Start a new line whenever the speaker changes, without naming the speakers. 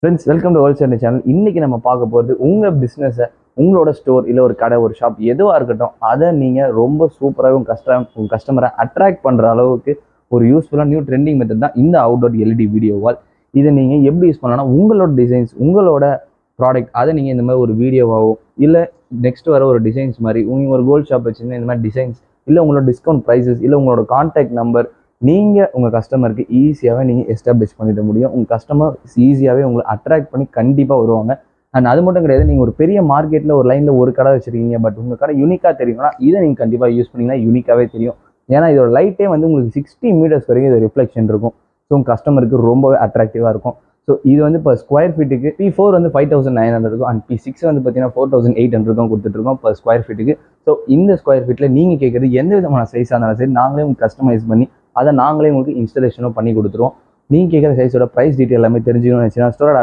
Friends, welcome to world Chennai channel. இன்னைக்கு நம்ம பார்க்க போகிறது உங்கள் பிஸ்னஸை, உங்களோட ஸ்டோர் இல்லை ஒரு கடை, ஒரு ஷாப் எதுவாக இருக்கட்டும், அதை நீங்கள் ரொம்ப சூப்பராக உங்கள் கஸ்டமரை அட்ராக்ட் பண்ணுற அளவுக்கு ஒரு யூஸ்ஃபுல்லாக நியூ ட்ரெண்டிங் மெத்தட் தான் இந்த அவுட்டோர் எல்இடி வீடியோ வால். இதை நீங்கள் எப்படி யூஸ் பண்ணலாம்னா, உங்களோட டிசைன்ஸ், உங்களோட ப்ராடக்ட், அதை நீங்கள் இந்த மாதிரி ஒரு வீடியோவாகவோ இல்லை நெக்ஸ்ட் வர ஒரு டிசைன்ஸ் மாதிரி நீங்கள் ஒரு கோல்ட் ஷாப் வச்சுருந்தா இந்த மாதிரி டிசைன்ஸ், இல்லை உங்களோட டிஸ்கவுண்ட் ப்ரைஸஸ், இல்லை உங்களோட கான்டாக்ட் நம்பர் நீங்கள் உங்கள் கஸ்டமருக்கு ஈஸியாகவே நீங்கள் எஸ்டாப்ளிஷ் பண்ணிட முடியும். உங்கள் கஸ்டமர் ஈஸியாகவே உங்களை அட்ராக்ட் பண்ணி கண்டிப்பாக வருவாங்க. அண்ட் அது மட்டும் கிடையாது, நீங்கள் ஒரு பெரிய மார்க்கெட்டில் ஒரு லைனில் ஒரு கடை வச்சுருக்கீங்க, பட் உங்கள் கடை யூனிக்காக தெரியும்னா இதை நீங்கள் கண்டிப்பாக யூஸ் பண்ணிங்கன்னா யூனிக்காகவே தெரியும். ஏன்னா இதோட லைட்டே வந்து உங்களுக்கு 60 மீட்டர்ஸ் வரைக்கும் இது ரிஃப்ளெக்ஷன் இருக்கும். ஸோ உங்கள் கஸ்டமருக்கு ரொம்பவே அட்ராக்டிவாக இருக்கும். ஸோ இது வந்து இப்போ ஸ்கொயர் ஃபீட்டுக்கு P4 வந்து 5900 இருக்கும், அண்ட் P6 வந்து பார்த்தீங்கன்னா 4800 கொடுத்துட்ருக்கோம் பர் ஸ்கொயர் ஃபீட்டுக்கு. ஸோ இந்த ஸ்கொயர் ஃபீட்டில் நீங்கள் கேட்குறது எந்த விதமான சைஸாக இருந்தாலும் சரி, நாங்களே உங்களுக்கு கஸ்டமைஸ் பண்ணி அதை நாங்களே உங்களுக்கு இன்ஸ்டாலேஷனும் பண்ணி கொடுத்துருவோம். நீங்கள் கேட்குற சைஸோட ப்ரைஸ் டீட்டெயில் எல்லாமே தெரிஞ்சுக்கணும்னு நினச்சினா ஸ்டோரோட